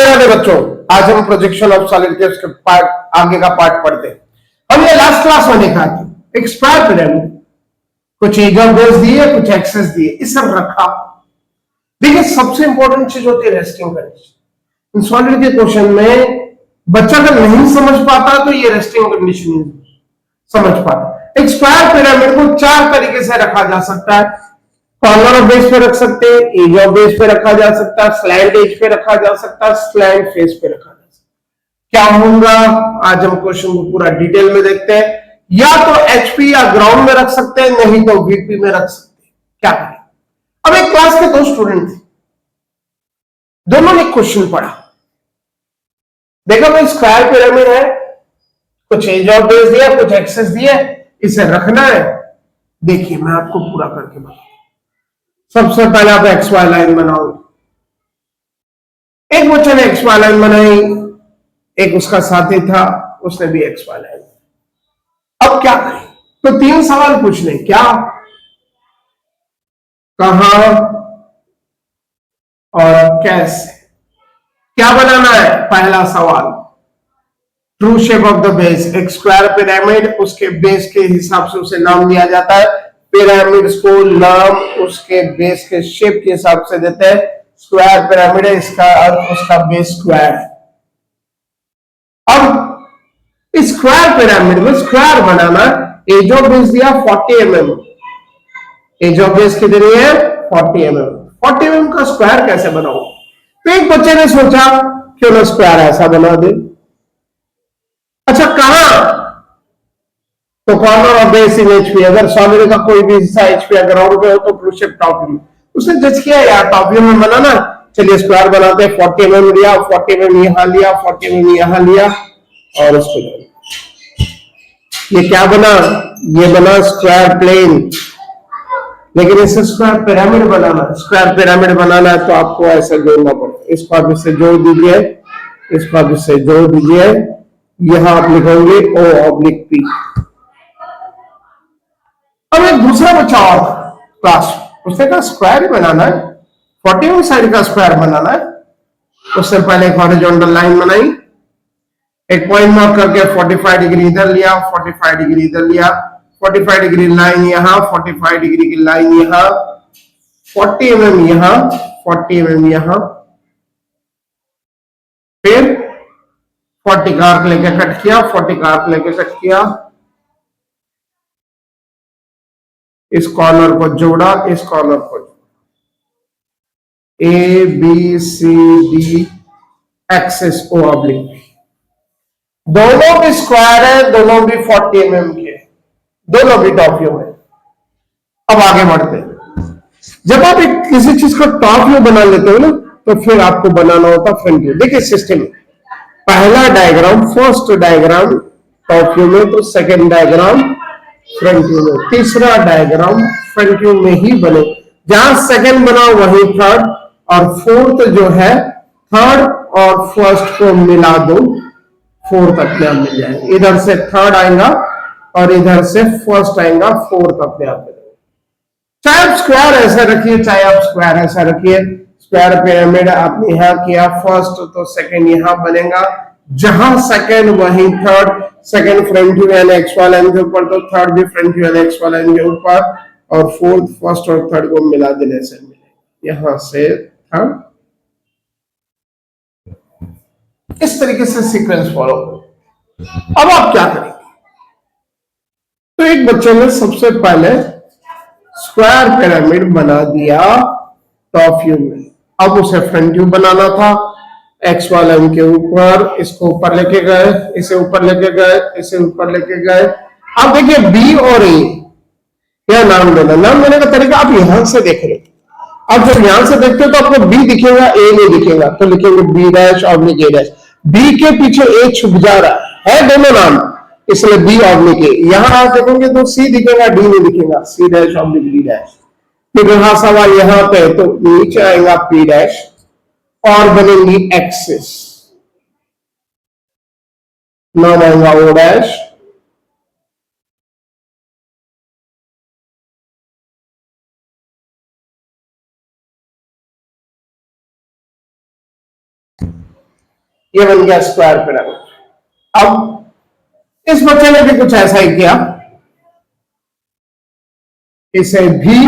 राधे राधे बच्चों, आज हम प्रोजेक्शन ऑफ सॉलिड के उसके पार्ट आगे का पार्ट पढ़ते हैं। हमने लास्ट क्लास में देखा था एक स्क्वायर पिरामिड, कुछ एरिया बेस दिए, कुछ एक्सेस दिए, इस सब रखा। देखिए सबसे इंपॉर्टेंट चीज होती है रेस्टिंग कंडीशन। सॉलिड के क्वेश्चन में बच्चा अगर नहीं समझ पाता तो ये रेस्टिंग कंडीशन समझ पाता। एक स्क्वायर पिरामिड को चार तरीके से रखा जा सकता है। कॉर्नर ऑफ बेस पे रख सकते हैं, एज ऑफ बेस पे रखा जा सकता है, स्लैंट एज पे रखा जा सकता है, स्लैंट फेस पे रखा जा सकता है। क्या होगा आज हम क्वेश्चन को पूरा डिटेल में देखते हैं। या तो एचपी या ग्राउंड में रख सकते हैं, नहीं तो वीपी में रख सकते हैं। क्या करें? अब एक क्लास के दो स्टूडेंट थे, दोनों ने क्वेश्चन पढ़ा। देखो भाई स्क्वायर पिरामिड है, कुछ एज ऑफ बेस दिया, कुछ एक्सेस दिया, इसे रखना है। देखिए मैं आपको पूरा करके बताऊं। सबसे पहले आप एक्स वाई लाइन बनाओ। एक बच्चे ने एक्स वाई लाइन बनाई, एक उसका साथी था, उसने भी एक्स वाई लाइन। अब क्या करें? तो तीन सवाल पूछने, क्या, कहां और कैसे। क्या बनाना है? पहला सवाल true shape of the base. एक स्क्वायर पिरामिड, उसके बेस के हिसाब से उसे नाम दिया जाता है। पिरामिड्स को नाम उसके बेस के शेप के हिसाब से देते हैं। स्क्वायर पिरामिड है, इसका अर्थ उसका बेस स्क्वायर है। अब स्क्वायर पिरामिड में स्क्वायर बनाना, एज ऑफ बेस दिया 40 mm, एज ऑफ बेस कितनी है 40 mm। 40 mm का स्क्वायर कैसे बनाओ? तो एक बच्चे ने सोचा क्यों ना स्क्वायर ऐसा बना दे। अच्छा कहां? तो corner of base in HP. अगर सॉलिड का कोई भी हिस्सा एचपी ग्राउंड पे हो तो ट्रू शेप टॉप व्यू। उसने जज किया यार टॉप व्यू में बनाना, चलिए स्क्वायर बनाते हैं। 40 mm लिया, 40 mm यहां लिया, 40 mm यहां लिया और उसको ये क्या बना? ये बना स्क्वायर प्लेन। लेकिन इसे स्क्वायर पिरामिड बनाना, स्क्वायर पिरामिड बनाना है तो आपको ऐसे जोड़ना पड़ेगा। इसको आप इससे जोड़ दीजिए, इसको आप इससे जोड़ दीजिए। यहां आप लिखोगे ओ ऑब्लिक पी। अब एक दूसरा बच्चा और क्लास, उसने कहा स्क्वायर ही बनाना है, 40 साइड का स्क्वायर बनाना है। उससे पहले एक हॉरिजॉन्टल लाइन बनाई, एक पॉइंट मार्क करके 45 डिग्री इधर लिया, 45 डिग्री इधर लिया, 45 डिग्री लाइन यहां, 45 डिग्री की लाइन यहां, 40 mm यहां, 40 mm यहां, फिर 40 का आर्क लेके कट किया, 40 का आर्क लेके कट किया, इस कॉर्नर को जोड़ा, इस कॉर्नर को जोड़ा। A B C D axis O oblique. दोनों भी स्क्वायर है, दोनों भी 40 mm के, दोनों भी टॉप व्यू है। अब आगे बढ़ते हैं। जब आप एक किसी चीज का टॉप व्यू बना लेते हो ना, तो फिर आपको बनाना होता फ्रंट व्यू। देखिए सिस्टम में पहला diagram, first diagram top view में, तो सेकंड डायग्राम फ्रंट व्यू में, तीसरा डायग्राम फ्रंट व्यू में ही बने। जहां सेकंड बना वही थर्ड, और फोर्थ जो है थर्ड और फर्स्ट को मिला दो, फोर्थ अपने आप मिल जाएगा। इधर से थर्ड आएगा और इधर से फर्स्ट आएगा, फोर्थ अपने आप मिलेगा। चाहे आप स्क्वायर ऐसा रखिए, चाहे आप स्क्वायर ऐसा रखिए। स्क्वायर पिरामिड आपने यहां किया फर्स्ट, तो सेकंड यहां बनेगा। जहां सेकंड वहीं थर्ड, सेकंड फ्रंट व्यू यानी एक्स वाई लाइन के ऊपर, तो थर्ड भी फ्रंट व्यू यानी एक्स वाई लाइन के ऊपर, और फोर्थ फर्स्ट और थर्ड को मिला देने से मिलेगा यहां से थर्ड। इस तरीके से सीक्वेंस फॉलो करो। अब आप क्या करेंगे? तो एक बच्चे ने सबसे पहले स्क्वायर पिरामिड बना दिया टॉप व्यू में। अब उसे फ्रंट व्यू बनाना था, एक्स वाई लाइन के ऊपर, इसको ऊपर लेके गए, इसे ऊपर लेके गए, इसे ऊपर लेके गए। अब देखिए बी और ए, क्या नाम देना, नाम देने का तरीका आप यहां से देख रहे हो। अब जब यहां से देखते हो तो आपको बी दिखेगा, ए नहीं दिखेगा, तो लिखेंगे B dash oblique A dash. B के पीछे ए छुप जा रहा है दोनों नाम, इसलिए बी ऑब्लिक ए। यहां आप देखोगे तो सी दिखेगा, डी नहीं दिखेगा, C dash oblique D dash. फिर रहा सवाल यहां पे, तो नीचे आएगा पी डैश और बनेंगी एक्सिस, नाम आएगा ओ डैश, ये बन गया स्क्वायर पिरामिड। अब इस बच्चे ने भी कुछ ऐसा ही किया, इसे भी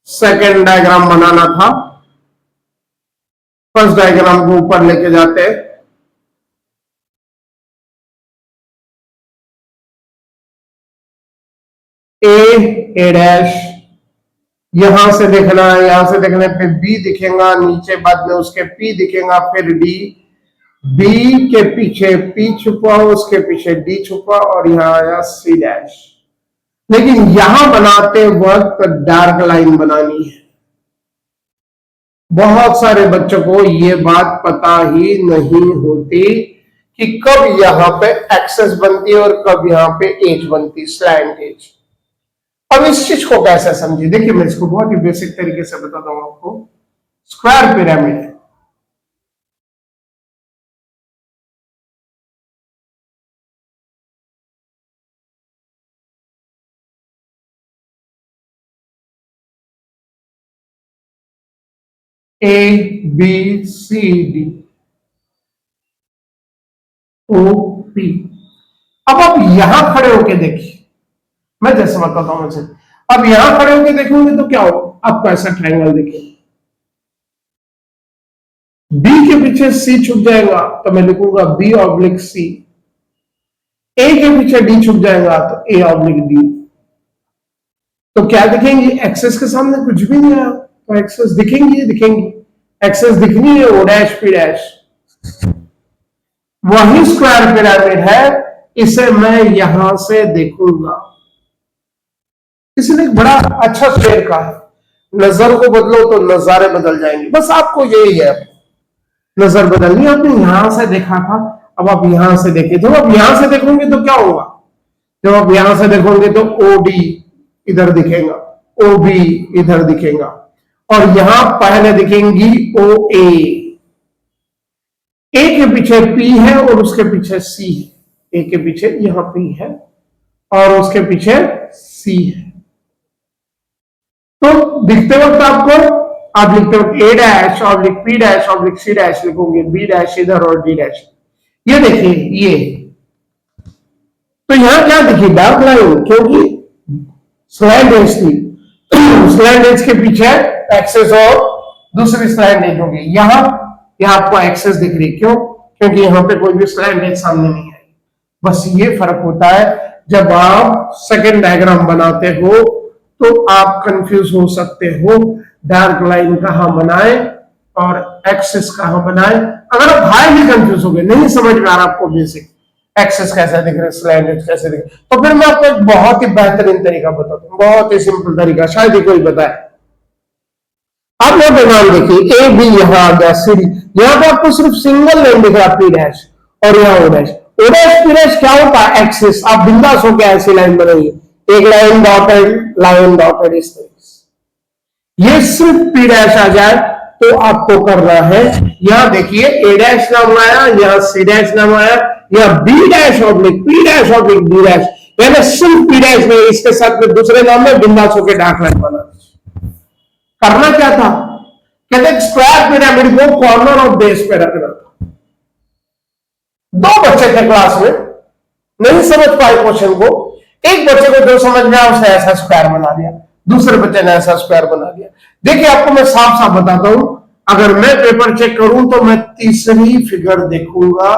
सेकेंड डायग्राम बनाना था। फर्स्ट डायग्राम को ऊपर लेके जाते हैं, ए डैश, यहां से देखना है, यहां से देखने पे बी दिखेगा, नीचे बाद में उसके पी दिखेगा, फिर डी, बी के पीछे पी छुपा, उसके पीछे डी छुपा, और यहां आया सी डैश। लेकिन यहां बनाते वक्त डार्क लाइन बनानी है। बहुत सारे बच्चों को ये बात पता ही नहीं होती कि कब यहां पे एक्सेस बनती है और कब यहां पे एज बनती, स्लैंट एज। अब इस चीज को कैसे समझिए, देखिए मैं इसको बहुत ही बेसिक तरीके से बताता हूं आपको। स्क्वायर पिरामिड है, A B C D O P. अब आप यहां खड़े होके देखिए, मैं जैसे बताता हूं वैसे। अब यहां खड़े होके देखोगे तो क्या हो, आपको ऐसा ट्रायंगल देखिए, बी के पीछे सी छुप जाएगा तो मैं लिखूंगा बी ऑब्लिक सी, ए के पीछे डी छुप जाएगा तो ए ऑब्लिक डी। तो क्या दिखेंगे, एक्सेस के सामने कुछ भी नहीं है तो एक्सेस दिखेंगी दिखेंगी, एक्सेस दिखनी है ओ डैश पी डैश। वही स्क्वायर पिरामिड है, इसे मैं यहां से देखूंगा। इसलिए बड़ा अच्छा शेर का है, नजर को बदलो तो नजारे बदल जाएंगे। बस आपको यही है, नजर बदलनी। आपने यहां से देखा था, अब आप यहां से देखिए। जब आप यहां से देखोगे तो क्या होगा, जब आप यहां से देखोगे तो ओ डी इधर दिखेगा, ओ बी इधर दिखेगा, और यहां पहले दिखेंगी ओ ए के पीछे पी है और उसके पीछे सी है, ए के पीछे यहां पी है और उसके पीछे सी है। तो दिखते वक्त आपको, आप लिखते वक्त A dash oblique P dash oblique C dash लिखोगे, बी डैश इधर और डी डैश। ये देखिए ये, तो यहां क्या देखिए, डार्क लाइन, क्योंकि स्लैंट एज थी। स्लैंट एज के पीछे एक्सेस और दूसरी स्लैंट एज होगी। यहां आपको एक्सेस दिख रही, क्यों, क्योंकि यहां पे कोई भी स्लैंट एज सामने नहीं आई। बस ये फर्क होता है। जब आप सेकेंड डायग्राम बनाते हो तो आप कंफ्यूज हो सकते हो, डार्क लाइन कहां बनाए और एक्सेस कहां बनाए। अगर आप भाई भी कंफ्यूज हो गए, नहीं समझ में आ रहा आपको बेसिक, एक्सेस कैसे दिख रहे, स्लैंट एज कैसे दिख रहे, तो फिर मैं आपको एक बहुत ही बेहतरीन तरीका बताता हूं, बहुत ही सिंपल तरीका, शायद ही कोई बताए। आप यहां पे मान देखिए, ए बी यहां आ गया, सी डी, यहां पे आपको सिर्फ सिंगल लाइन दिख रहा पी डैश, और यहां O dash. O dash P dash क्या होता है, एक्सेस। आप बिंदास होकर ऐसी लाइन बनाइए, एक लाइन डॉटेड इस तरीके से। ये सिर्फ पी डैश आ जाए तो आपको करना है, यहां देखिए ए डैश नाम आया, यहां सी डैश नाम आया, यहां B dash oblique P dash oblique D dash, यानी सिर्फ पी डैश में, इसके साथ में दूसरे नाम में बिंदास होकर डार्क लाइन बना। करना क्या था, कहते स्क्वायर पिरामिड को कॉर्नर ऑफ बेस पे रखना था। दो बच्चे थे क्लास में, नहीं समझ पाए क्वेश्चन को। एक बच्चे को जो समझ में आया उसने ऐसा स्क्वायर बना दिया, दूसरे बच्चे ने ऐसा स्क्वायर बना दिया। देखिए आपको मैं साफ साफ बताता हूं, अगर मैं पेपर चेक करूं तो मैं तीसरी फिगर देखूंगा,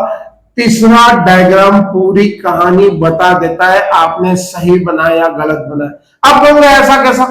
तीसरा डायग्राम पूरी कहानी बता देता है, आपने सही बनाया गलत बनाया। आप कहोगे ऐसा कैसा,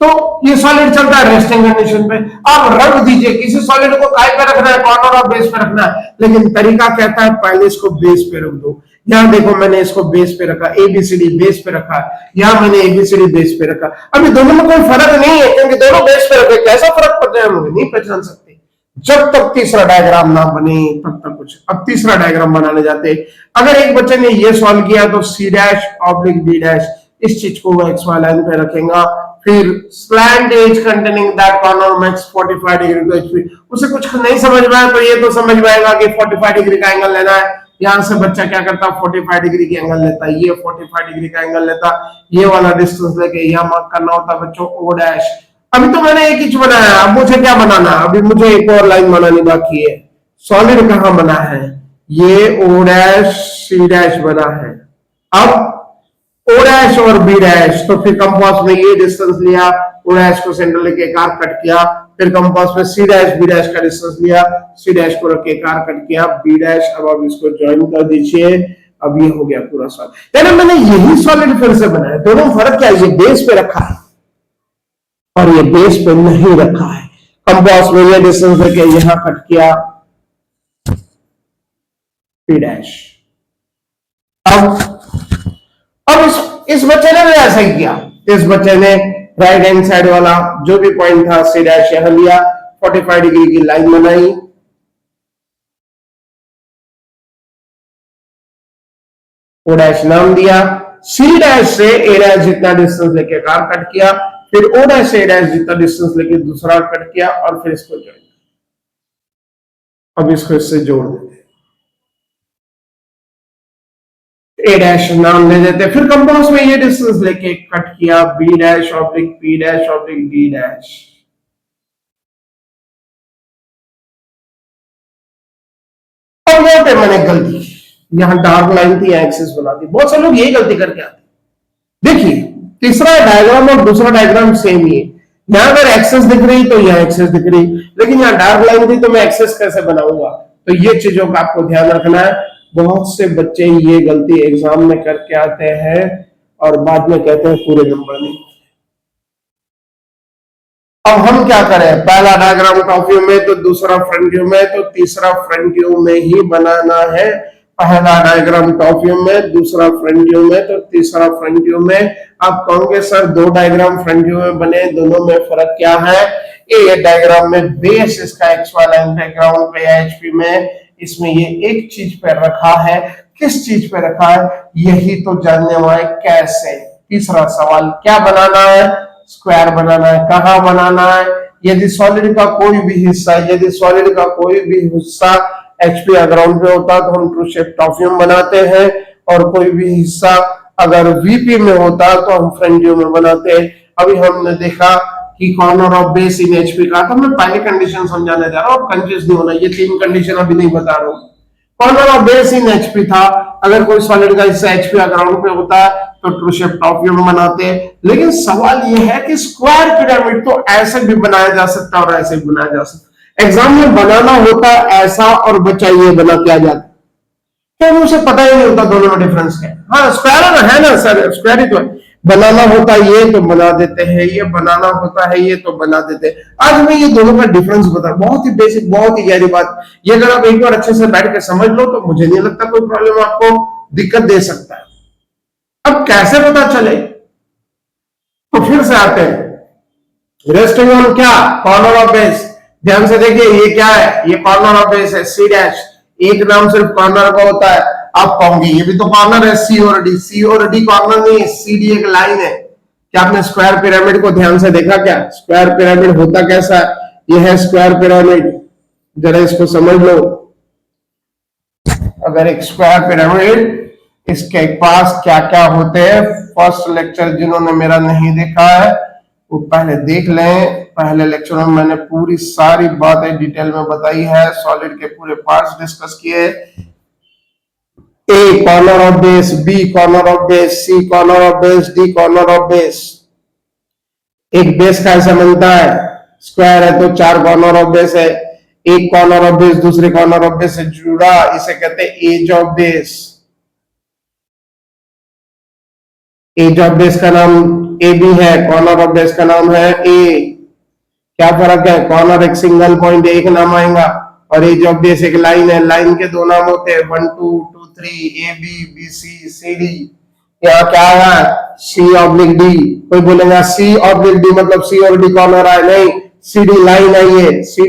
तो ये सॉलिड चलता है रेस्टिंग कंडीशन पे, आप रख दीजिए। किसी सॉलिड को काय पे रखना है, कॉर्नर ऑफ बेस पे रखना है, लेकिन तरीका कहता है पहले इसको बेस पे रख दो। यहां देखो मैंने इसको बेस पे रखा, एबीसीडी बेस पे रखा, यहां मैंने एबीसीडी बेस पे रखा। अभी दोनों में कोई फर्क नहीं है, क्योंकि दोनों बेस पे रखे, कैसा फर्क पड़ता है हम नहीं पहचान सकते जब तक तीसरा डायग्राम ना बने तब तक कुछ। अब तीसरा डायग्राम बनाने जाते, अगर एक बच्चे ने ये सॉल्व किया तो C dash oblique D dash, इस चीज को वो एक्स वाई लाइन पे रखेगा, फिर slant edge containing that corner makes 45 degree to HP. उसे कुछ नहीं समझ में आया तो ये तो समझ में आएगा कि 45 डिग्री का एंगल लेना है। यहां से बच्चा क्या करता है, 45 डिग्री की एंगल लेता है, ये 45 डिग्री का एंगल लेता, ये वाला डिस्टेंस लेके यहां मार्क करना होता बच्चों ओ डैश। अभी तो मैंने एक इंच बनाया, अब मुझे क्या बनाना है, अभी मुझे एक और लाइन बनानी बाकी है, सॉलिड कहां बना है, ये ओ डैश सी डैश बना है। अब ओ डैश और बी डैश, तो फिर कंपास में ये डिस्टेंस लिया, ओ डैश को सेंटर लेके एक आर्क कट किया, फिर कंपास में सी डैश बी डैश का डिस्टेंस लिया, सी डैश को रख के एक आर्क कट किया, बी डैश। अब आप इसको ज्वाइन कर दीजिए, अब ये हो गया पूरा सॉलिड। यानी मैंने यही सॉलिड फिर से बनाया। दोनों फर्क क्या है, ये बेस पे रखा है और ये बेस पे नहीं रखा है। कंपास में ये डिस्टेंस लेके यहां कट किया पी डैश। अब इस बच्चे ने भी ऐसा ही किया। इस बच्चे ने राइट हैंड साइड वाला जो भी पॉइंट था सी डैश यहां लिया, 45 डिग्री की लाइन बनाई, ओ डैश नाम दिया, सी डैश से ए डैश जितना डिस्टेंस लेके कार कट किया, फिर ओ डैश से ए डैश जितना डिस्टेंस लेके दूसरा कट किया और फिर इसको ज्वाइन। अब इसको इससे जोड़ देते, ए डैश नाम दे देते, फिर कंपास में ये डिस्टेंस लेके कट किया B dash oblique P dash oblique D dash. अब यहां पे मैंने गलती, यहां डार्क लाइन थी, एक्सिस बना दी। बहुत से लोग यही गलती करके आते। देखिए तीसरा डायग्राम और दूसरा डायग्राम सेम ही है। यहां अगर एक्सेस दिख रही तो यहां एक्सेस दिख रही, लेकिन यहां डार्क लाइन थी तो मैं एक्सेस कैसे बनाऊंगा। तो ये चीजों का आपको ध्यान रखना है। बहुत से बच्चे ये गलती एग्जाम में करके आते हैं और बाद में कहते हैं पूरे नंबर नहीं। अब हम क्या करें, पहला डायग्राम टॉप व्यू में तो दूसरा फ्रंट व्यू में, तो तीसरा फ्रंट व्यू में ही बनाना है। पहला डायग्राम टॉप व्यू में, दूसरा फ्रंट व्यू में, तो तीसरा फ्रंट व्यू में। आप कहोगे सर दो डायग्राम फ्रंट व्यू में बने, दोनों में फर्क क्या है। ये डायग्राम में बेस इसका एक्स-वाई लाइन बैकग्राउंड पे एचपी में, इसमें ये एक चीज पे रखा है। किस चीज पे रखा है यही तो जानने वाले कैसे। तीसरा सवाल क्या बनाना है, स्क्वायर बनाना है। कहां बनाना है, यदि सॉलिड का कोई भी हिस्सा, यदि सॉलिड का कोई भी हिस्सा एचपी ग्राउंड पे होता तो हम ट्रू शेप टॉप व्यू में बनाते हैं, और कोई भी हिस्सा अगर वीपी में होता तो हम फ्रंट व्यू में बनाते हैं। अभी हमने देखा कि corner of base in HP का, तो मैं पहली कंडीशन समझाने जा रहा हूं, कंफ्यूज नहीं होना। ये तीन कंडीशन अभी नहीं बता रहा हूं। Corner of base in HP था, अगर कोई सॉलिड का हिस्सा एचपी ग्राउंड पे होता तो ट्रू शेप टॉप व्यू में बनाते हैं। लेकिन सवाल यह है कि स्क्वायर पिरामिड तो ऐसे भी बनाया जा सकता है और ऐसे भी बनाया जा सकता है। एग्जाम में बनाना होता ऐसा और बच्चा ये बना के आ जाता, तो उसे पता ही नहीं होता दोनों में डिफरेंस क्या है। हाँ स्क्वायर है ना सर, स्क्वायर ही तो है। बनाना होता ये तो बना देते हैं, ये बनाना होता है ये तो बना देते हैं। आज मैं ये दोनों का डिफरेंस बता, बहुत ही बेसिक, बहुत ही गहरी बात। ये अगर आप एक बार अच्छे से बैठ के समझ लो तो मुझे नहीं लगता कोई प्रॉब्लम आपको दिक्कत दे सकता है। अब कैसे पता चले, तो फिर से आते हैं रेस्टिंग ऑन क्या, कॉर्नर ऑफ बेस। ध्यान से देखिए ये क्या है, ये कॉर्नर ऑफ बेस है सी डैश। एक नाम सिर्फ कॉर्नर का होता है। आप कहोगे ये भी तो कॉर्नर है, सी और डी। सी और डी कॉर्नर नहीं है, सी डी एक लाइन है। क्या आपने स्क्वायर पिरामिड को ध्यान से देखा क्या, स्क्वायर पिरामिड होता कैसा है, ये है स्क्वायर पिरामिड। जरा इसको समझ लो। अगर एक स्क्वायर पिरामिड, इसके पास क्या क्या होते हैं, फर्स्ट लेक्चर जिन्होंने मेरा नहीं देखा है वो पहले देख लें। पहले लेक्चर में मैंने पूरी सारी बातें डिटेल में बताई है, सॉलिड के पूरे पार्ट्स डिस्कस किए। A corner of base, B corner of base, C corner of base, D corner of base. एक बेस कैसे बनता है, स्क्वायर है तो चार कॉर्नर ऑफ बेस है। एक कॉर्नर ऑफ बेस दूसरे कॉर्नर ऑफ बेस से जुड़ा, इसे कहते हैं edge of base. Edge of base का नाम ए बी है, कॉर्नर ऑफ बेस का नाम है ए। क्या फर्क है, कॉर्नर एक सिंगल पॉइंट एक नाम आएगा और एज ऑफ बेस एक लाइन है। लाइन के दो नाम होते हैं, 1 2 2 3, A B B C C D. यहाँ क्या है, सी ऑब्लिक डी। कोई बोलेगा सी ऑब्लिक डी मतलब सी और डी कॉर्नर है, नहीं, सी डी लाइन है, ये सी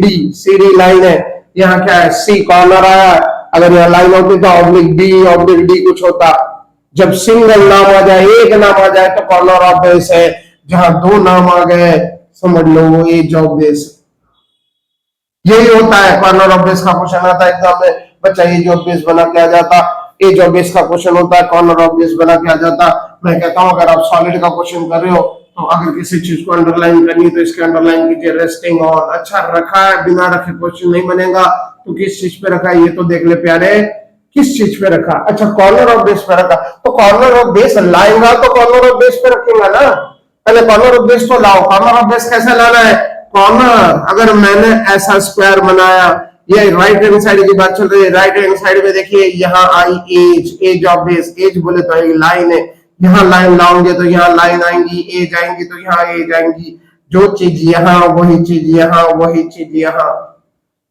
डी लाइन है। यहाँ क्या है, सी कॉर्नर आया, अगर यहाँ लाइन होती तो ऑब्लिक डी कुछ होता। जब सिंगल नाम आ जाए, एक नाम आ जाए तो कॉर्नर ऑफ बेस है। जहां दो नाम आ गए समझ लो वो एज ऑफ बेस। यही होता है, कॉर्नर ऑफ बेस का क्वेश्चन आता है एग्जाम में, बच्चा एज ऑफ बेस बना के आ जाता। एज ऑफ बेस का क्वेश्चन होता है, कॉर्नर ऑफ बेस बना के आ जाता। मैं कहता हूं अगर आप सॉलिड का क्वेश्चन कर रहे हो तो अगर किसी चीज को अंडरलाइन करनी तो इसके अंडरलाइन कीजिए रेस्टिंग ऑन। अच्छा रखा है, बिना रखे क्वेश्चन नहीं बनेगा, तो किस चीज पे रखा ये तो देख ले प्यारे, किस चीज पे रखा, अच्छा कॉर्नर ऑफ बेस पे रखा, तो कॉर्नर ऑफ बेस लाएगा तो कॉर्नर ऑफ बेस पे रखेगा ना, पहले कॉर्नर ऑफ बेस तो लाओ। कॉर्नर ऑफ बेस कैसे लाना है, कॉर्नर अगर मैंने ऐसा स्क्वायर बनाया, ये राइट हैंड साइड की बात चल रही है, राइट हैंड साइड में देखिए यहाँ आई edge, edge of base, edge बोले तो एक लाइन है, यहाँ लाइन लाओगे तो यहाँ लाइन आएंगी, एज आएंगी तो यहाँ एज आएंगी, जो चीज यहाँ वही चीज यहाँ, वही चीज यहाँ।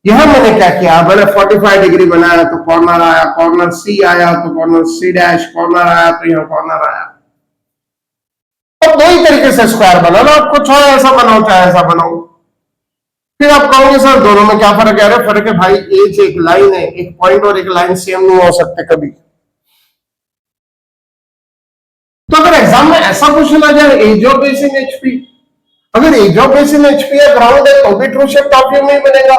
यहां मैंने क्या किया, मैंने 45 डिग्री बनाया तो कॉर्नर आया, कॉर्नर सी आया तो कॉर्नर सी डैश, कॉर्नर आया तो यहाँ कॉर्नर आया। अब दो ही तरीके से स्क्वायर बनाना, आपको चाहे ऐसा बनाओ चाहे ऐसा बनाओ। फिर आप कहोगे सर दोनों में क्या फर्क है, अरे फर्क है भाई, एज एक लाइन है, एक पॉइंट और एक लाइन सेम नहीं हो सकते कभी। तो अगर एग्जाम में ऐसा क्वेश्चन आ जाए, edge of base in HP, अगर edge of base in HP या ग्राउंड है तो भी ट्रू शेप टॉप व्यू में बनेगा,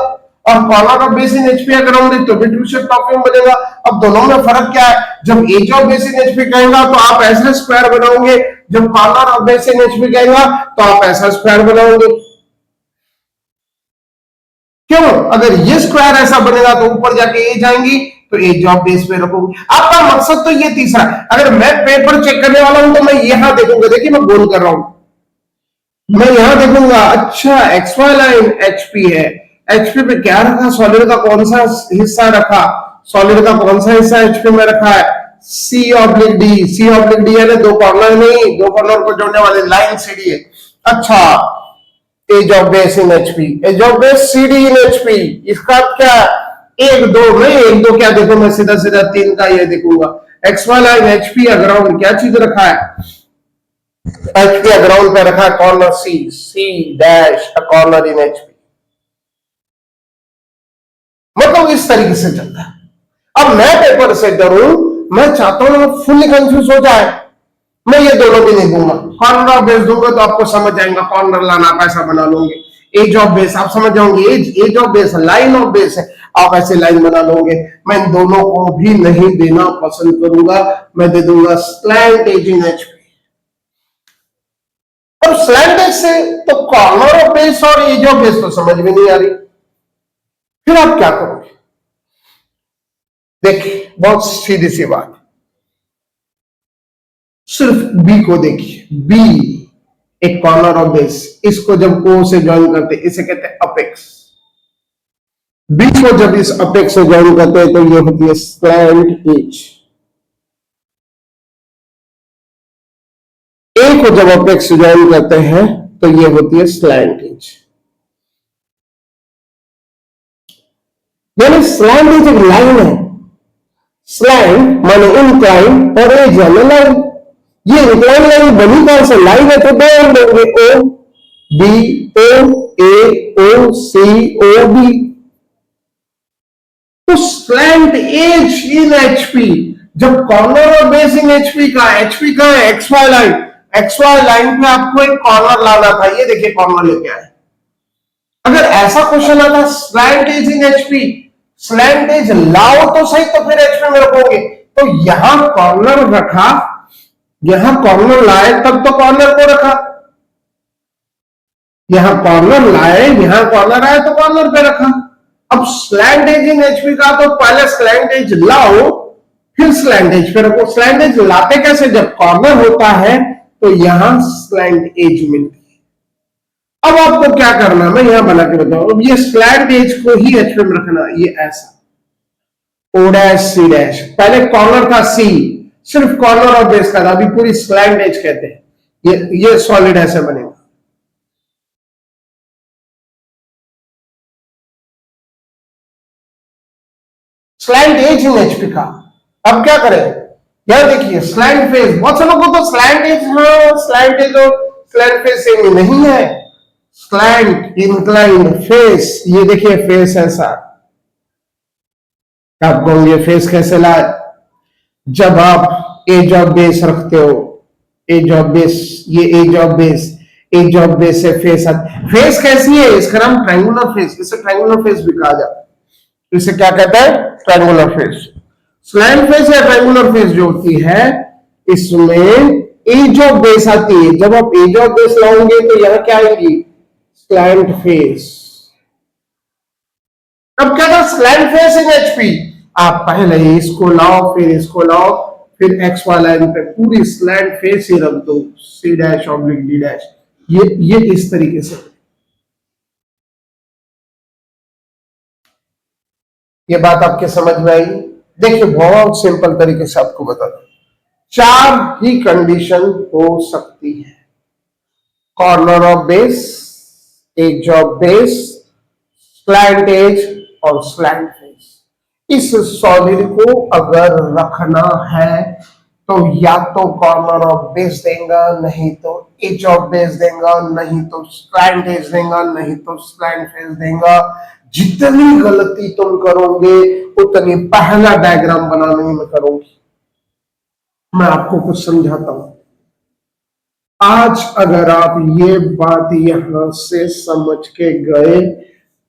और corner of base in HP या ग्राउंड है तो भी ट्रू शेप टॉप व्यू में बनेगा। अब दोनों में फर्क क्या है, जब edge of base in HP कहेगा तो आप ऐसा स्क्वायर बनाओगे, जब corner of base in HP कहेगा तो आप ऐसा स्क्वायर बनाओगे। क्यों, अगर ये स्क्वायर ऐसा बनेगा तो ऊपर जाके एज आएंगी तो एज ऑफ बेस पे रखोगे। आपका मकसद तो ये तीसरा, अगर मैं पेपर चेक करने वाला हूं तो मैं यहां देखूंगा, देखिए मैं गोल कर रहा हूं, मैं यहां देखूंगा अच्छा एक्स वाई लाइन एचपी है, एचपी पे क्या रखा, सॉलिड का कौन सा हिस्सा रखा, सॉलिड का कौन सा हिस्सा एचपी में रखा है, C oblique D, C oblique D है, दो कॉर्नर नहीं, दो कॉर्नर को जोड़ने वाली लाइन सीडी है। अच्छा edge of base in HP, edge of base CD in HP, इसका क्या, एक दो में, एक दो क्या देखो, मैं सीधा सीधा तीन का ये देखूंगा, एक्स वाई लाइन एचपी या ग्राउंड क्या चीज रखा है, एचपी या ग्राउंड पे रखा है corner C, C dash a corner in HP, मतलब इस तरीके से चलता है। अब मैं पेपर से डरूं, मैं चाहता हूं फुल्ली कंफ्यूज हो जाए, मैं ये दोनों भी नहीं दूंगा, कॉर्नर ऑफ बेस दूंगा तो आपको समझ जाएगा, कॉर्नर लाना आप ऐसा बना लोगे, एज ऑफ बेस आप समझ जाओगे, edge of base line of base है, आप ऐसे लाइन बना लोगे। मैं इन दोनों को भी नहीं देना पसंद करूंगा, मैं दे दूंगा स्लैंट एज इन एचपी। अब स्लैंट एज से तो कॉर्नर ऑफ बेस और एज ऑफ बेस तो समझ में नहीं आ रही, फिर आप क्या करोगे, देखिए बहुत सीधी सी बात, सिर्फ बी को देखिए, बी एक कॉर्नर ऑफ बेस, इसको जब ओ से ज्वाइन करते इसे कहते हैं अपेक्स, बी को जब इस अपेक्स से ज्वाइन करते हैं तो ये होती है स्लैंट एज, ए को जब अपेक्स से ज्वाइन करते हैं तो ये होती है स्लैंट एज। यानी स्लैंट एज एक लाइन है, स्लैंट माने इंक्लाइन और एज यानी लाइन, ये इंक्लाइन लाइन बनी कौन से, लाइन है तो दो एंड होंगे, O B, O A, O C, O B, तो स्लैंट एज इन एचपी, जब कॉर्नर और बेस इन एचपी का, एचपी का है X Y line, X Y line पे आपको एक कॉर्नर लाना था, ये देखिए कॉर्नर लेके आए। अगर ऐसा क्वेश्चन आता slant edge in HP, slant edge लाओ तो सही तो फिर एचपी में रखोगे, तो यहां कॉर्नर रखा, यहां कॉर्नर लाए तब तो कॉर्नर को रखा, यहां कॉर्नर लाए, यहां कॉर्नर आए तो कॉर्नर पे रखा। अब स्लैंट एज इन एचपी का तो पहले स्लैंट एज लाओ फिर स्लैंट एज पे रखो। स्लैंट एज लाते कैसे, जब कॉर्नर होता है तो यहां स्लैंट एज मिलती है। अब आपको क्या करना, मैं यहां बना के बताऊं, अब ये स्लैंट एज को ही एचपी में रखना, ये ऐसा ओ डैश सी डैश, पहले कॉर्नर था सी, सिर्फ कॉर्नर और बेस का था, अभी पूरी स्लैंट एज कहते हैं, ये सॉलिड ऐसे बनेगा। स्लैंट एज इन एचपी का। अब क्या करें, यहां देखिए स्लैंट फेस, बहुत से लोगों को तो स्लैंट एज, हाँ स्लैंट एज और स्लैंट फेस सेम नहीं है, स्लैंट इंक्लाइंड फेस, ये देखिए फेस ऐसा, आप कहोगे फेस कैसे लाए, जब आप एज ऑफ बेस रखते हो, एज ऑफ बेस, ये edge of base, edge of base से फेस आता, फेस कैसी है, इसका नाम ट्रायंगुलर फेस, इसे ट्रायंगुलर फेस भी कहा जाता है, इसे क्या कहते हैं, ट्रायंगुलर फेस। स्लैंट फेस या ट्रायंगुलर फेस जो होती है, इसमें एज ऑफ बेस आती है, जब आप एज ऑफ बेस लाओगे तो यहां क्या आएगी, स्लैंट फेस, अब क्या था, स्लैंट फेस इन एचपी, आप पहले इसको लाओ फिर इसको लाओ, फिर एक्स वाई लाइन पे पूरी स्लैंट फेस ही रख दो, C dash oblique D dash, ये इस तरीके से। ये बात आपके समझ में आई? देखिए बहुत सिंपल तरीके से आपको बता दूं, चार ही कंडीशन हो सकती है, corner of base, edge of base, slant edge और स्लैंट फेस। इस सॉलिड को अगर रखना है तो या तो कॉर्नर ऑफ बेस देगा, नहीं तो एज ऑफ बेस देगा, नहीं तो स्लैंट एज देगा, नहीं तो स्लैंट फेस देगा। जितनी गलती तुम करोगे उतनी पहला डायग्राम बनाने में करोगी। मैं आपको कुछ समझाता हूं। आज अगर आप ये बात यहां से समझ के गए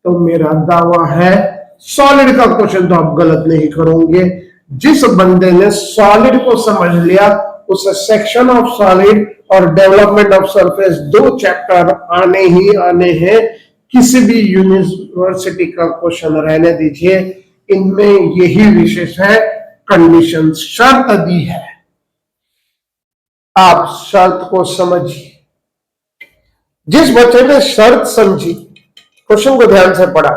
तो मेरा दावा है सॉलिड का क्वेश्चन तो आप गलत नहीं करोगे। जिस बंदे ने सॉलिड को समझ लिया उसे सेक्शन ऑफ सॉलिड और डेवलपमेंट ऑफ सरफेस दो चैप्टर आने ही आने हैं। किसी भी यूनिवर्सिटी का क्वेश्चन रहने दीजिए, इनमें यही विशेष है, कंडीशन शर्त दी है, आप शर्त को समझिए। जिस बच्चे ने शर्त समझी, क्वेश्चन को ध्यान से पढ़ा,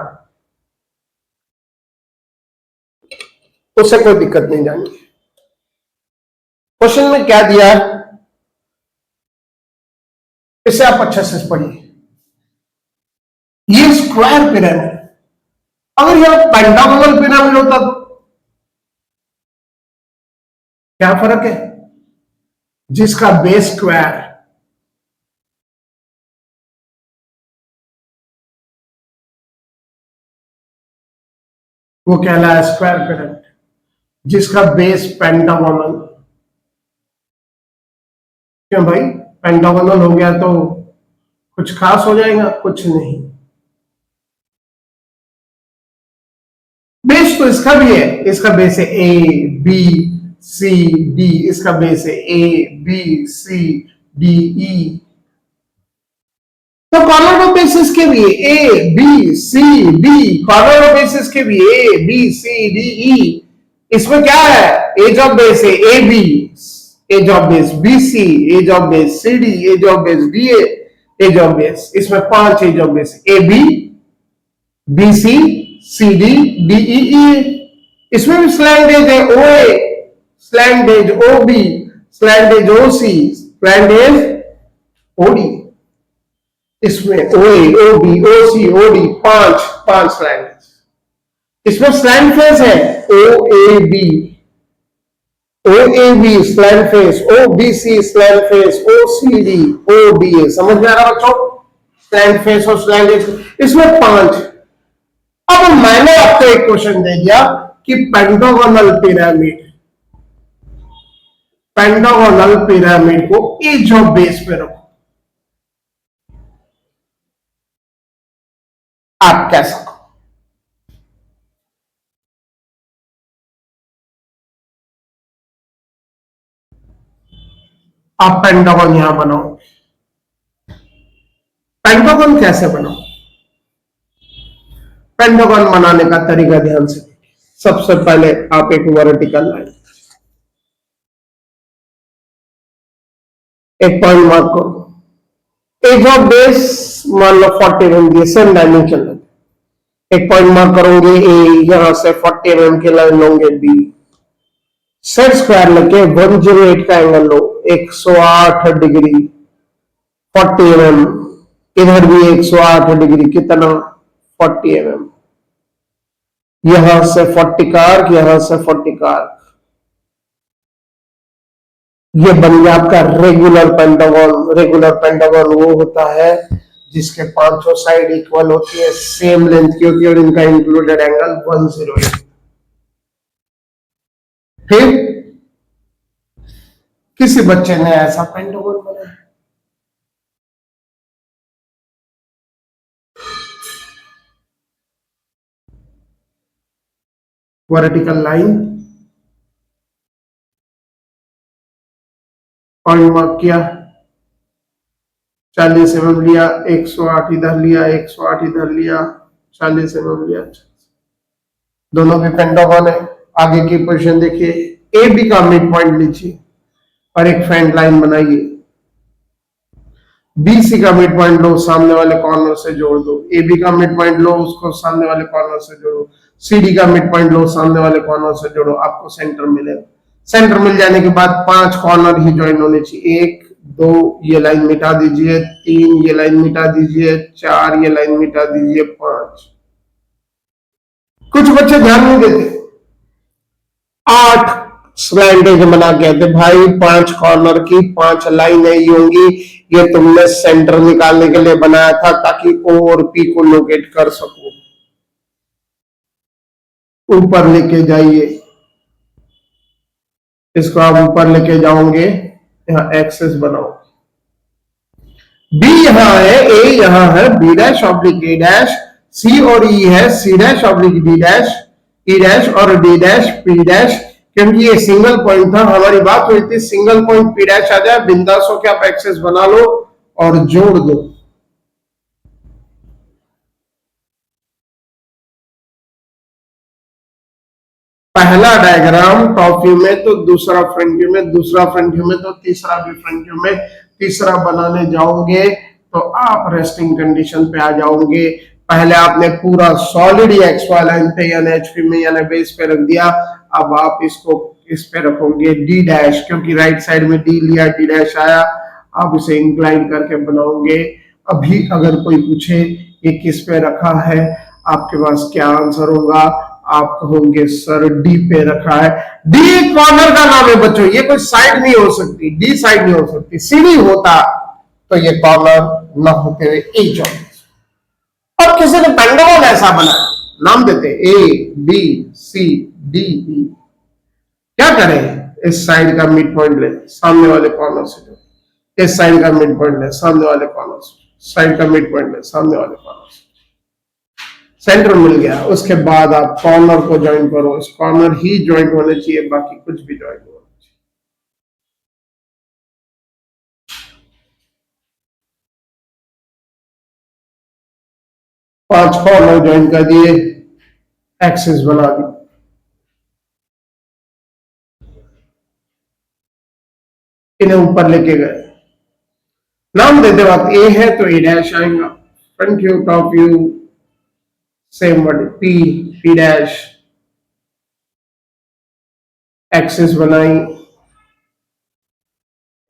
उसे कोई दिक्कत नहीं जानी। क्वेश्चन में क्या दिया है इसे आप अच्छे से पढ़िए। ये स्क्वायर पिरामिड, अगर यह पेंटागोनल पिरामिड होता तो क्या फर्क है, जिसका बेस स्क्वायर, वो कहलाया स्क्वायर पिरामिड, जिसका बेस पेंटागोनल। क्यों भाई, पेंटागोनल हो गया तो कुछ खास हो जाएगा? कुछ नहीं। बेस तो इसका भी है, इसका बेस है ए बी सी डी, इसका बेस है A B C D E. तो कॉर्नर ऑफ बेसिस के भी A B C D, corner of basis के भी A B C D E. इसमें क्या है, एज ऑफ बेस है A B, edge of base B C, edge of base C D, edge of base D A, edge of base, इसमें 5 edge of base, A B B C C D D E E. इसमें भी slant edge है O A, slant edge O B, slant edge O C, slant edge O D. इसमें O A O B O C O D, पांच स्लैंड। इसमें slant face है O A B, O A B slant face, O B C slant face, O C D O D A. समझ में आ रहा बच्चों, स्लैंड face और स्लैंड as, इसमें 5। अब मैंने आपको एक क्वेश्चन दे दिया कि पेंटागोनल पिरामिड, पेंटागोनल पिरामिड को एज ऑफ बेस पे रखो, आप कैसा करो? आप पेंटागन यहां बनाओ। पेंटागन कैसे बनाओ? पेंटागन बनाने का तरीका ध्यान से, सबसे पहले आप एक वर्टिकल लाइन, एक पॉइंट मार्क करो, एज ऑफ बेस मान लो 40 mm की सेम डायमेंशन है, एक पॉइंट मार्क करोगे ए, यहां से 40 mm की लाइन लोगे बी, सेट स्क्वायर लेके 108 का एंगल लो, 108 डिग्री 40 mm, इधर भी 108 डिग्री, कितना 40 mm, यहां से 40 का आर्क, यहां से 40 का आर्क, ये बन गया आपका रेगुलर पेंटागन। रेगुलर पेंटागन वो होता है जिसके पांचों साइड इक्वल होती है, सेम लेंथ की होती है और इनका इंक्लूडेड एंगल 108। फिर किसी बच्चे ने ऐसा पेंटागन बनाया, वर्टिकल लाइन, पॉइंट मार्क किया, 40 mm लिया, 108 इधर लिया, 108 इधर लिया, 40 mm लिया, दोनों भी पेंटागन है। आगे की पोजीशन देखिए, ए बी का मिड पॉइंट लीजिए और एक फ्रेंड लाइन बनाइए। बी सी का मिड पॉइंट लो, सामने वाले कॉर्नर से जोड़ दो। ए बी का मिड पॉइंट लो, उसको सामने वाले कॉर्नर से जोड़ो। सी डी का मिड पॉइंट लो, सामने वाले कॉर्नर से जोड़ो, आपको सेंटर मिलेगा। सेंटर मिल जाने के बाद 5 कॉर्नर ही ज्वाइन होने चाहिए। 1 2 ये लाइन मिटा दीजिए, 3 ये लाइन मिटा दीजिए, 4 ये लाइन मिटा दीजिए, 5। कुछ बच्चे ध्यान नहीं देते। 8 स्लैंडेज बना के आते भाई, 5 कॉर्नर की 5 लाइन ही होंगी। ये तुमने सेंटर निकालने के लिए बनाया था ताकि ओ और पी को लोकेट कर सको। ऊपर लेके जाइए, इसको आप ऊपर लेके जाओगे, यहां एक्सेस बनाओ। बी यहां है, ए यहां है, B dash oblique A dash, C और ई है, C dash oblique D dash, E dash और डी डैश पी डैश। क्योंकि ये सिंगल पॉइंट था, हमारी बात हुई थी सिंगल पॉइंट पी डैश आ जाए, बिंदास हो के आप एक्सेस बना लो और जोड़ दो। पहला डायग्राम टॉप व्यू में तो दूसरा फ्रंट व्यू में, दूसरा फ्रंट व्यू में तो तीसरा भी फ्रंट व्यू में। तीसरा बनाने जाओगे तो आप रेस्टिंग कंडीशन पे आ जाओगे। पहले आपने पूरा सॉलिड एक्स वाई लाइन पे यानी एचपी में यानी बेस पे रख दिया। अब आप इसको इस पे रखोगे डी डैश, क्योंकि राइट साइड में डी लिया, डी डैश आया। आप इसे इंक्लाइन करके बनाओगे। अभी अगर कोई पूछे ये किस पे रखा है, आपके पास क्या आंसर होगा? आप कहोगे सर डी पे रखा है। डी कॉर्नर का नाम है बच्चों, ये कोई साइड नहीं हो सकती, डी साइड नहीं हो सकती। सीडी होता तो ये कॉर्नर न होते हुए ए जॉइंट। अब किसी ने पेंटागन ऐसा बनाया, नाम देते ए बी सी डी ई। क्या करें? इस साइड का मिड पॉइंट ले, सामने वाले कॉर्नर से जोड़। इस साइड का मिड पॉइंट ले, सामने वाले कॉर्नर से। साइड का मिड पॉइंट ले, सामने वाले कॉर्नर से। सेंटर मिल गया, उसके बाद आप कॉर्नर को ज्वाइन करो। इस कॉर्नर ही ज्वाइन होने चाहिए, बाकी कुछ भी ज्वाइन होना चाहिए। 5 कॉर्नर ज्वाइन कर दिए, एक्सिस बना दी। इन्हें ऊपर लेके गए, नाम देते वक्त ए है तो ए डैश आएगा। Front view, top view, same word P, P dash. Axis बनाई,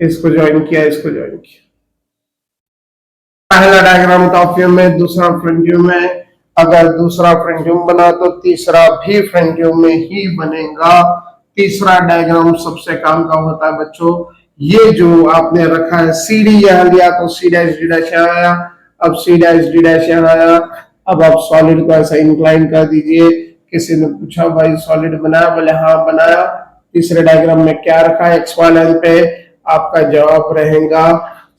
इसको ज्वाइन किया, इसको ज्वाइन किया। पहला डायग्राम टॉप व्यू में, दूसरा फ्रंट व्यू में। अगर दूसरा फ्रंट व्यू बना तो तीसरा भी फ्रंट व्यू में ही बनेगा। तीसरा डायग्राम सबसे काम का होता है बच्चों। ये जो आपने रखा है सी डी यहां लिया तो सी डैश डी डैश यहां आया, अब सी डैश डी डैश यहां आया। अब आप सॉलिड को ऐसा इंक्लाइन कर दीजिए। किसी ने पूछा भाई सॉलिड बनाया? बोले हाँ बनाया। तीसरे डायग्राम में क्या रखा है एक्स वाई लाइन पे? आपका जवाब रहेगा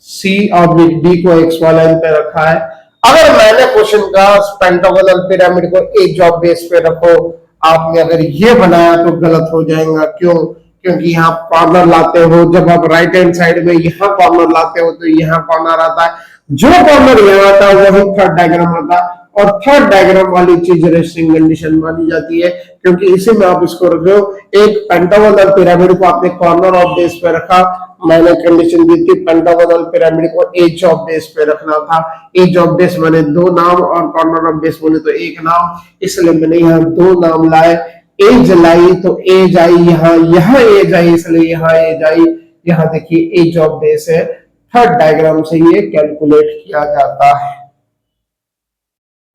सी ऑब्लिक डी को एक्स वाई लाइन पे रखा है। अगर मैंने क्वेश्चन का पेंटागोनल पिरामिड को एक जॉब बेस पे रखो, आपने अगर ये बनाया तो गलत हो जाएगा। क्यों? क्योंकि यहाँ कॉर्नर लाते हो, जब आप राइट हैंड साइड में यहाँ कॉर्नर लाते हो तो यहाँ कॉर्नर आता है। जो कॉर्नर यहाँ आता है वही थर्ड डायग्राम आता है, और थर्ड डायग्राम वाली चीज रेस्टिंग कंडीशन मानी जाती है, क्योंकि इसी में आप इसको रख रहे हो। एक पेंटागोनल पिरामिड को आपने कॉर्नर ऑफ बेस पे रखा, मैंने कंडीशन दी थी पेंटागोनल पिरामिड को एज ऑफ बेस पे रखना था। एज ऑफ बेस मैंने 2 नाम और कॉर्नर ऑफ बेस बोले तो 1 नाम, इसलिए मैंने यहाँ 2 नाम लाए। एज लाई तो एज आई यहाँ, यहाँ एज आई इसलिए यहाँ एज आई। यहाँ देखिए एज ऑफ बेस है। थर्ड डायग्राम से ये कैलकुलेट किया जाता है।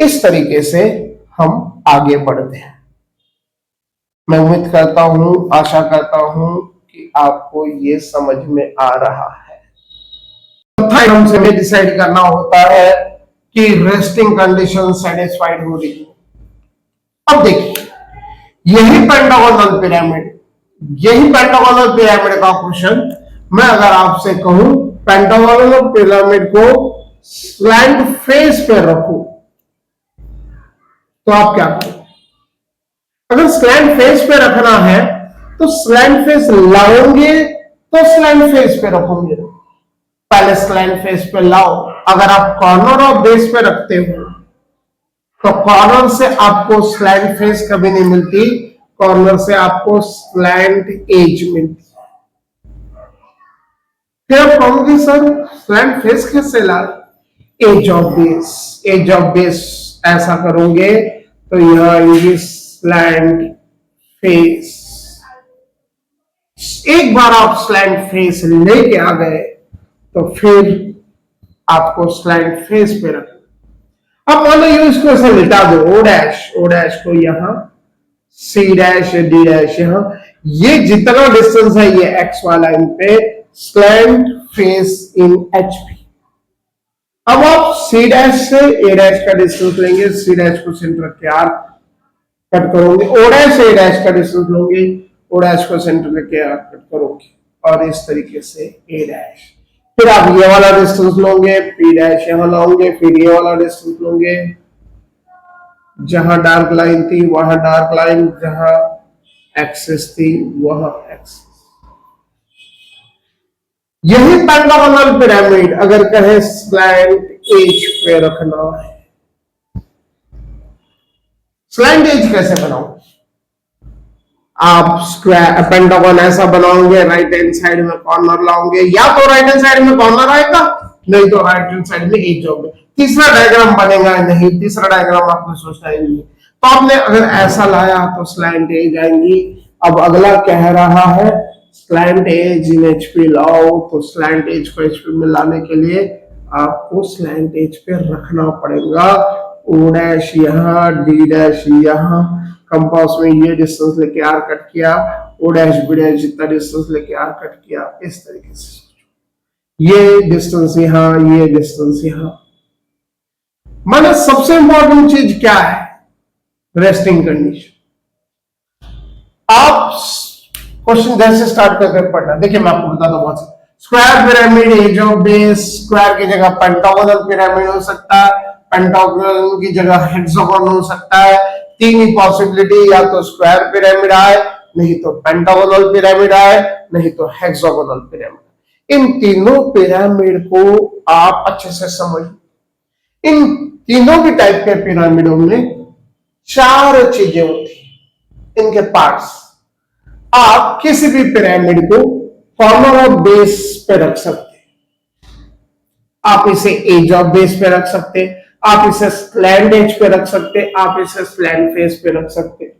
इस तरीके से हम आगे बढ़ते हैं। मैं उम्मीद करता हूं, आशा करता हूं कि आपको ये समझ में आ रहा है। चौथा हमसे हमें डिसाइड करना होता है कि रेस्टिंग कंडीशन सेटिस्फाइड हो रही है। अब देखिए यही पेंटागोनल पिरामिड, यही पेंटागोनल पिरामिड का क्वेश्चन मैं अगर आपसे कहूं पेंटागोनल पिरामिड को स्लैंट फेस पे रखो तो आप क्या करोगे? अगर स्लैंट फेस पे रखना है तो स्लैंट फेस लाओगे तो स्लैंट फेस पे रखोगे। पहले स्लैंट फेस पे लाओ। अगर आप कॉर्नर ऑफ बेस पे रखते हो तो कॉर्नर से आपको स्लैंट फेस कभी नहीं मिलती, कॉर्नर से आपको स्लैंट एज मिलती। फिर आप कहोगे सर स्लैंट फेस कैसे ला? Edge of base, edge of base ऐसा करोगे तो यह आएगी स्लैंट फेस। एक बार आप स्लैंट फेस लेके आ गए तो फिर आपको स्लैंट फेस पे रखना। अब मान लो ये इसको ऐसा लिटा दो, ओ डैश को यहां, सी डैश डी डैश यहां, ये जितना डिस्टेंस है ये एक्स वाई लाइन पे स्लैंट फेस इन एचपी। अब आप सी डैश से ए डैश का डिस्टेंस लेंगे, सी डैश को सेंटर के आर्क कट करोगे, ओ डैश ए डैश का डिस्टेंस लोगे, ओ डैश को सेंटर के आर्क कट करोगे, और इस तरीके से ए डैश। फिर आप ये वाला डिस्टेंस लोगे, पी डैश यहां लाओगे, फिर ये वाला डिस्टेंस लोगे, जहां डार्क लाइन थी वहां डार्क लाइन, जहां एक्सिस थी वहां एक्सिस। यही पेंटागोनल पिरामिड अगर कहे स्लैंट एज पे रखना है। स्लैंट एज कैसे बनाओ? आप स्क्वायर पेंटागन ऐसा बनाओगे, राइट हैंड साइड में कॉर्नर लाओगे, या तो राइट हैंड साइड में कॉर्नर आएगा, नहीं तो राइट हैंड साइड में एज होगा। तीसरा डायग्राम बनेगा नहीं, तीसरा डायग्राम आपने सोचना ही नहीं। तो आपने अगर ऐसा लाया तो स्लैंट एज आएंगी। अब अगला कह रहा है स्लैंट एज इन एचपी लाओ, तो स्लैंट एज को एचपी में लाने के लिए आपको स्लैंट एज पे रखना पड़ेगा। ओ डैश यहाँ, डी डैश यहाँ, कंपास में ये डिस्टेंस लेके आर कट किया, ओ डैश बी डैश जितना डिस्टेंस लेके आर कट किया, इस तरीके से ये डिस्टेंस यहाँ, ये डिस्टेंस यहाँ। माने सबसे इंपॉर्टेंट चीज क्या है? Resting condition. आप क्वेश्चन जैसे स्टार्ट करके पढ़ना, देखिए मैं आपको बताता हूं। Square pyramid edge of base, square की जगह पेंटागोनल पिरामिड हो सकता है, पेंटागोनल की जगह हेक्सागोन हो सकता है। तीन ही पॉसिबिलिटी, या तो स्क्वायर पिरामिड आए, नहीं तो पेंटागोनल पिरामिड आए, नहीं तो हेक्सागोनल पिरामिड। इन तीनों पिरामिड को आप अच्छे से समझ। इन तीनों भी टाइप के पिरामिडों में चार चीजें होती हैं, इनके पार्ट्स। आप किसी भी पिरामिड को कॉर्नर ऑफ बेस पे रख सकते हैं, आप इसे एज ऑफ बेस पे रख सकते हैं, आप इसे स्लैंट एज पे रख सकते हैं, आप इसे स्लैंट फेस पे रख सकते हैं।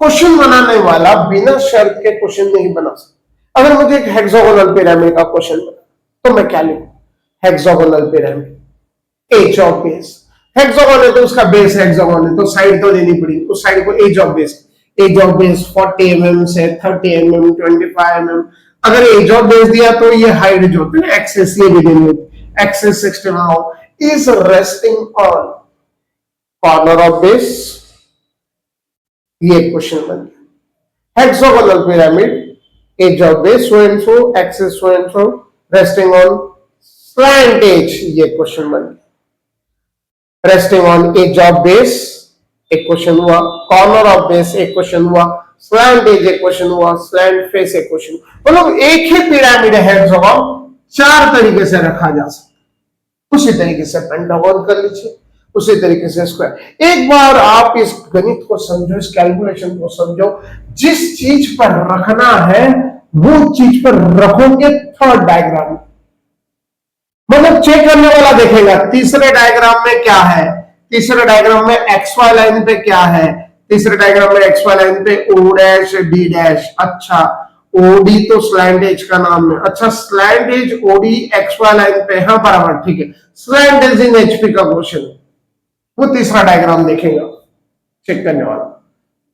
क्वेश्चन बनाने वाला बिना शर्त के क्वेश्चन नहीं बना सकता। अगर मुझे एक हेक्सागोनल पिरामिड का क्वेश्चन बना तो मैं क्या लिखूं? Hexagonal pyramid, edge of base. Hexagon है तो उसका बेस हेक्सागोन है, तो साइड तो देनी पड़ी, उस साइड को edge of base. Edge of base 40 mm से 30 mm 25 mm। अगर एज ऑफ बेस दिया तो ये हाइट जो होती है एक्सेस, ये भी देनी होती है, axis 60 mm is resting on corner of base. ये क्वेश्चन बन गया। Hexagonal pyramid, edge of base so and so, axis so and so, resting on slant edge, ये क्वेश्चन बन गया। Resting on edge of base एक question हुआ, corner of base एक question हुआ, स्लैंट एज एक क्वेश्चन हुआ, स्लैंट फेस एक क्वेश्चन। मतलब एक ही पिरामिड है हेक्सागोन, चार तरीके से रखा जा सकता। उसी तरीके से पेंटागोन कर लीजिए, उसी तरीके से स्क्वायर। एक बार आप इस गणित को समझो, इस कैलकुलेशन को समझो, जिस चीज पर रखना है वो चीज पर रखोगे थर्ड डायग्राम। मतलब चेक करने वाला देखेगा तीसरे डायग्राम में क्या है, तीसरे डायग्राम में एक्स वाई लाइन पे क्या है, तीसरे डायग्राम में एक्स वाई लाइन पे ओ डैश डी डैश। अच्छा ओडी तो स्लैंट एज का नाम है, अच्छा slant edge OD X Y line पे, हाँ बराबर ठीक है। स्लैंट एज इन एचपी का क्वेश्चन है, वो तीसरा डायग्राम देखेगा चेक करने वाला।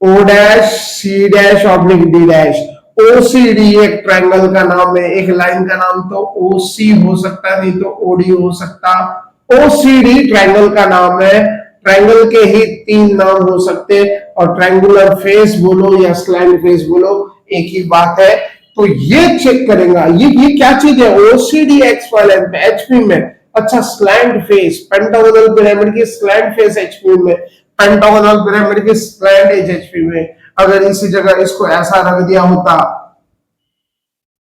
O dash C dash oblique D dash, OCD एक ट्रायंगल का नाम है, एक लाइन का नाम तो ओसी हो सकता है, नहीं तो ओडी हो सकता। ओसीडी ट्रायंगल का नाम है, ट्रायंगल के ही तीन नाम हो सकते, और ट्रायंगुलर फेस बोलो या स्लैंट फेस बोलो एक ही बात है। तो ये चेक करेगा, ये क्या चीज है? ओसीडी एक्स वाई लाइन पे एचपी में। अच्छा स्लैंट फेस, पेंटागोनल पिरामिड की स्लैंट फेस एचपी में, पेंटागोनल पिरामिड की स्लैंट एज एचपी में। अगर इसी जगह इसको ऐसा रख दिया होता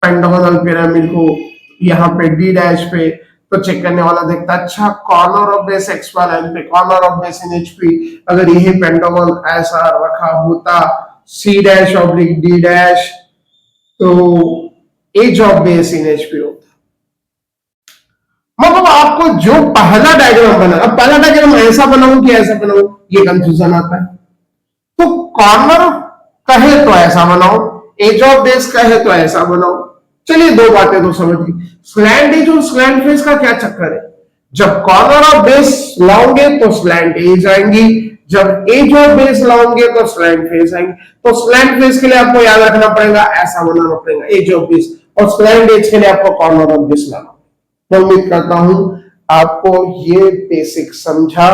पेंटागोनल पिरामिड को यहाँ पे डी डैश पे, तो चेक करने वाला देखता है अच्छा कॉर्नर ऑफ बेस x1 एन पे, corner of base in HP, अगर यही पेंटागन ऐसा रखा होता C dash oblique D dash, तो edge of base in HP होता। मतलब आपको जो पहला डायग्राम बना, अब पहला डायग्राम ऐसा बनाऊं कि ऐसा बनाऊं, ये कंफ्यूजन आता है। तो कॉर्नर कहे तो ऐसा बनाओ, एज ऑफ बेस कहे तो ऐसा बनाओ। चलिए दो बातें तो समझ गई। स्लैंट एज और स्लैंट फेस का क्या चक्कर है, जब कॉर्नर ऑफ बेस लाओगे तो स्लैंट एज आएंगी, जब एज ऑफ बेस लाओगे तो स्लैंट फेस आएंगी। तो स्लैंट फेस के लिए आपको याद रखना पड़ेगा, ऐसा बनाना पड़ेगा एज ऑफ बेस, और स्लैंट एज के लिए आपको कॉर्नर ऑफ बेस लाना। मैं उम्मीद करता हूं आपको ये बेसिक समझा।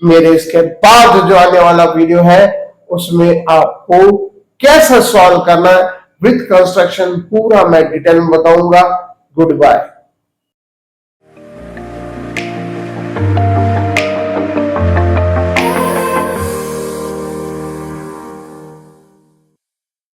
मेरे इसके बाद जो आने वाला वीडियो है उसमें आपको कैसे सॉल्व करना है विथ कंस्ट्रक्शन पूरा मैं डिटेल में बताऊंगा। Good bye.